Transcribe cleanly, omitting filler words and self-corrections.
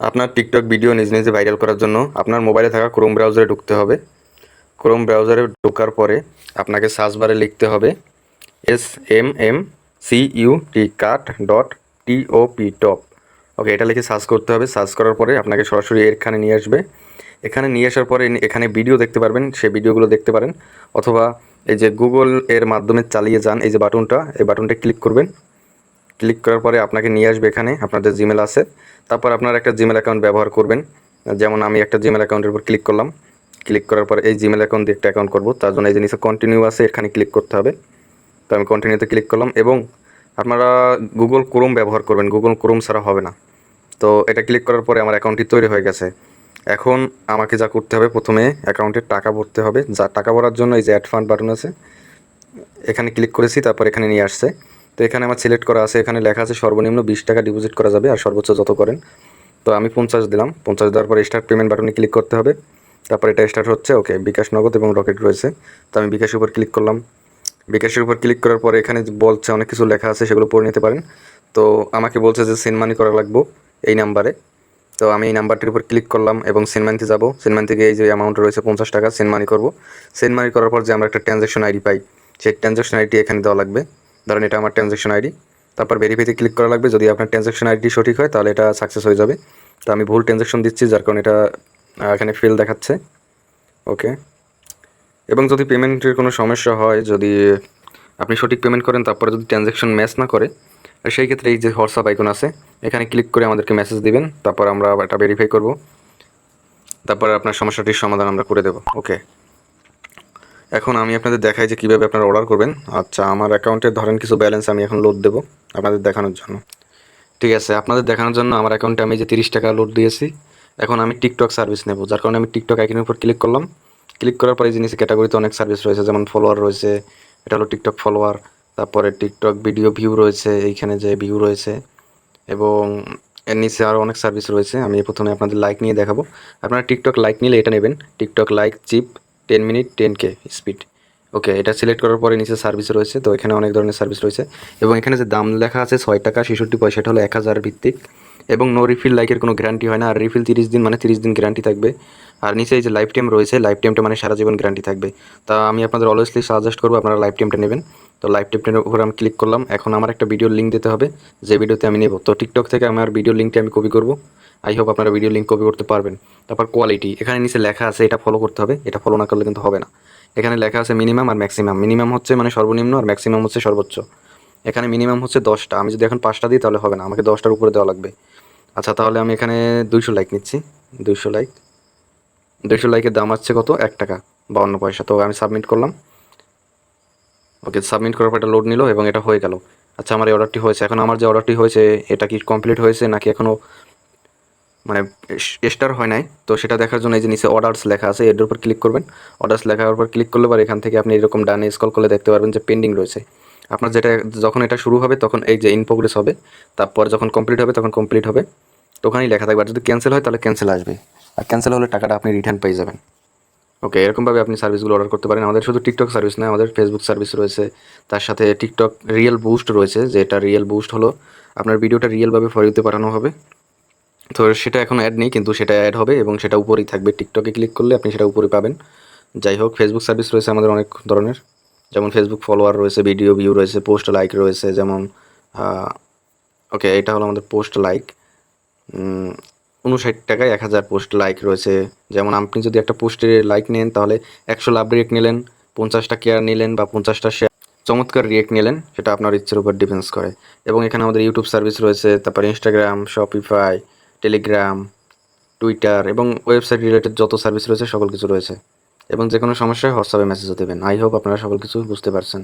আপনার TikTok video নিজ নিজে ভাইরাল করার জন্য আপনার মোবাইলে থাকা ক্রোম ব্রাউজারে ঢুকতে হবে। ক্রোম ব্রাউজারে ঢোকার পরে আপনাকে সার্চ বারে লিখতে হবে SMMCUT কাট ডট TOP টপ। ওকে, এটা লিখে সার্চ করতে হবে। সার্চ করার পরে আপনাকে সরাসরি এখানে নিয়ে আসবে। এখানে নিয়ে আসার পরে এখানে ভিডিও দেখতে পারবেন, সেই ভিডিওগুলো দেখতে পারেন। অথবা এই যে গুগল এর মাধ্যমে চালিয়ে যান, এই যে বাটনটা, এই বাটনটা ক্লিক করবেন। ক্লিক করার পরে আপনাকে নিয়ে আসবে এখানে আপনাদের জিমেল আছে। তারপর আপনারা একটা জিমেল অ্যাকাউন্ট ব্যবহার করবেন। যেমন আমি একটা জিমেল অ্যাকাউন্টের উপর ক্লিক করলাম। ক্লিক করার পর এই জিমেল অ্যাকাউন্ট দিয়ে একটা অ্যাকাউন্ট করবো, তার জন্য এই যে নিচে কন্টিনিউ আছে, এখানে ক্লিক করতে হবে। তো আমি কন্টিনিউতে ক্লিক করলাম। এবং আপনারা গুগল ক্রোম ব্যবহার করবেন, গুগল ক্রোম ছাড়া হবে না। তো এটা ক্লিক করার পরে আমার অ্যাকাউন্টটি তৈরি হয়ে গেছে। এখন আমাকে যা করতে হবে, প্রথমে অ্যাকাউন্টে টাকা ভরতে হবে। যা টাকা ভরার জন্য এই যে অ্যাড ফান্ড বাটন আছে, এখানে ক্লিক করেছি, তারপর এখানে নিয়ে আসছে। তো এখানে আমার সিলেক্ট করা আছে, এখানে লেখা আছে সর্বনিম্ন 20 টাকা ডিপোজিট করা যাবে আর সর্বোচ্চ যত করেন। তো আমি 50 দিলাম। 50 দেওয়ার পর স্টার্ট পেমেন্ট বাটনে ক্লিক করতে হবে। তারপর এটা স্টার্ট হচ্ছে। ওকে, বিকাশ, নগদ এবং রকেট রয়েছে। তো আমি বিকাশের উপর ক্লিক করলাম। বিকাশের উপর ক্লিক করার পরে এখানে বলছে অনেক কিছু লেখা আছে, সেগুলো পড়ে নিতে পারেন। তো আমাকে বলছে যে সেন্ড মানি করা লাগবে এই নাম্বারে। তো আমি এই নাম্বারটির উপর ক্লিক করলাম এবং সেন্ড মানিতে যাব। সেন্ড মানি থেকে এই যে অ্যামাউন্ট রয়েছে 50 টাকা, সেন্ড মানি করব। সেন্ড মানি করার পর যে আমরা একটা ট্রানজ্যাকশন আইডি পাই, সেই ট্রানজ্যাকশন আইডি এখানে দেওয়া লাগবে। ধরেন এটা আমার ট্রানজ্যাকশন আইডি। তারপর ভেরিফাইতে ক্লিক করা লাগবে। যদি আপনার ট্রানজ্যাকশন আইডি সঠিক হয় তাহলে এটা সাকসেস হয়ে যাবে। তো আমি ভুল ট্রানজ্যাকশন দিচ্ছি, যার কারণে এটা এখানে ফেল দেখাচ্ছে। ওকে, এবং যদি পেমেন্টের কোনো সমস্যা হয়, যদি আপনি সঠিক পেমেন্ট করেন তারপরে যদি ট্রানজ্যাকশন ম্যাচ না করে, সেই ক্ষেত্রে এই যে হোয়াটসঅ্যাপ আইকন আছে, এখানে ক্লিক করে আমাদেরকে মেসেজ দিবেন। তারপর আমরা এটা ভেরিফাই করব। তারপর আপনার সমস্যাটির সমাধান আমরা করে দেব। ওকে, এখন আমি আপনাদের দেখাই যে কীভাবে আপনারা অর্ডার করবেন। আচ্ছা, আমার অ্যাকাউন্টে ধরেন কিছু ব্যালেন্স আমি এখন লোড দেবো আপনাদের দেখানোর জন্য। ঠিক আছে, আপনাদের দেখানোর জন্য আমার অ্যাকাউন্টে আমি যে 30 টাকা লোড দিয়েছি। এখন আমি টিকটক সার্ভিস নেব, যার কারণে আমি টিকটক আইকনের উপর ক্লিক করলাম। ক্লিক করার পরে এই জিনিস ক্যাটাগরিতে অনেক সার্ভিস রয়েছে, যেমন ফলোয়ার রয়েছে, এটা হলো টিকটক ফলোয়ার। তারপরে টিকটক ভিডিও ভিউ রয়েছে, এইখানে যে ভিউ রয়েছে। এবং এর নিচে আরও অনেক সার্ভিস রয়েছে। আমি প্রথমে আপনাদের লাইক নিয়ে দেখাবো। আপনারা টিকটক লাইক নিলে এটা নেবেন, TikTok like cheap 10 minute 10K speed. Okay, এটা সিলেক্ট করার পরে নিচে সার্ভিস রয়েছে। তো এখানে অনেক ধরনের সার্ভিস রয়েছে এবং এখানে যে দাম লেখা আছে 6 টাকা 66 পয়সা, এটা হলো 1000 ভিত্তিক। এবং নো রিফিল লাইকের কোনো গ্যারান্টি হয় না। আর রিফিল 30 দিন, মানে 30 দিন গ্যারান্টি থাকবে। আর নিচে এই যে লাইফ টাইম রয়েছে, লাইফ টাইমটা মানে সারা জীবন গ্যারান্টি থাকবে। তা আমি আপনাদের অলওয়েজলি সাজেস্ট করবো আপনারা লাইফ টাইমটা নেবেন। তো লাইফ টাইমটার উপর আমি ক্লিক করলাম। এখন আমার একটা ভিডিওর লিঙ্ক দিতে হবে, যে ভিডিওতে আমি নেব। তো টিকটক থেকে আমার ভিডিও লিঙ্কটি আমি কপি করব। আই হোপ আপনারা ভিডিও লিঙ্ক কপি করতে পারবেন। তারপর কোয়ালিটি, এখানে নিচে লেখা আছে, এটা ফলো করতে হবে। এটা ফলো না করলে কিন্তু হবে না। এখানে লেখা আছে মিনিমাম আর ম্যাক্সিমাম। মিনিমাম হচ্ছে মানে সর্বনিম্ন, আর ম্যাক্সিমাম হচ্ছে সর্বোচ্চ। এখানে মিনিমাম হচ্ছে 10টা। আমি যদি এখন 5টা দিই তাহলে হবে না, আমাকে 10টার উপরে দেওয়া লাগবে। আচ্ছা, তাহলে আমি এখানে 200 লাইক নিচ্ছি। 200 লাইক, 200 লাইকের দাম আসছে কত? 1 টাকা 52 পয়সা। তো আমি সাবমিট করলাম। ওকে, সাবমিট করার পর এটা লোড নিল এবং এটা হয়ে গেল। আচ্ছা, আমার এই অর্ডারটি হয়েছে। এখন আমার যে অর্ডারটি হয়েছে, এটা কি কমপ্লিট হয়েছে নাকি এখনও মানে স্টার হয় নাই? তো সেটা দেখার জন্য এই যে নিচে অর্ডারস লেখা আছে, এর উপর ক্লিক করবেন। অর্ডারস লেখার উপর ক্লিক করলে পর এখান থেকে আপনি এরকম ডানে স্ক্রল করলে দেখতে পারবেন যে পেন্ডিং রয়েছে। আপনার যেটা যখন এটা শুরু হবে তখন এই যে ইন প্রোগ্রেস হবে, তারপর যখন কমপ্লিট হবে তখন কমপ্লিট হবে। তো ওখানেই লেখা থাকবে। আর যদি ক্যান্সেল হয় তাহলে ক্যান্সেল আসবে, আর ক্যান্সেল হলে টাকাটা আপনি রিটার্ন পেয়ে যাবেন। ওকে, এরকমভাবে আপনি সার্ভিসগুলো অর্ডার করতে পারেন। আমাদের শুধু টিকটক সার্ভিস নয়, আমাদের ফেসবুক সার্ভিস রয়েছে। তার সাথে টিকটক রিয়েল বুস্ট রয়েছে, যে এটা রিয়েল বুস্ট হলো আপনার ভিডিওটা রিয়েলভাবে ফর ইউতে পাঠানো হবে। তো সেটা এখন অ্যাড নেই, কিন্তু সেটা অ্যাড হবে এবং সেটা উপরেই থাকবে। টিকটকে ক্লিক করলে আপনি সেটা উপরে পাবেন। যাই হোক, ফেসবুক সার্ভিস রয়েছে আমাদের অনেক ধরনের, যেমন ফেসবুক ফলোয়ার রয়েছে, ভিডিও ভিউ রয়েছে, পোস্ট লাইক রয়েছে। যেমন ওকে, এটা হলো আমাদের পোস্ট লাইক। 59 টাকায় 1000 পোস্ট লাইক রয়েছে। যেমন আপনি যদি একটা পোস্টে লাইক নেন তাহলে 100 লাভ রিয়েক্ট নিলেন, 50টা কেয়ার নিলেন বা 50টা শেয়ার, চমৎকার রিয়েক্ট নিলেন, সেটা আপনার ইচ্ছের উপর ডিপেন্ডস করে। এবং এখানে আমাদের ইউটিউব সার্ভিস রয়েছে, তারপর ইনস্টাগ্রাম, শপিফাই, টেলিগ্রাম, টুইটার এবং ওয়েবসাইট রিলেটেড যত সার্ভিস রয়েছে সকল কিছু রয়েছে। এবং যে কোনো সমস্যায় হোয়াটসঅ্যাপে মেসেজও দেবেন। আই হোপ আপনারা সকল কিছু বুঝতে পারছেন।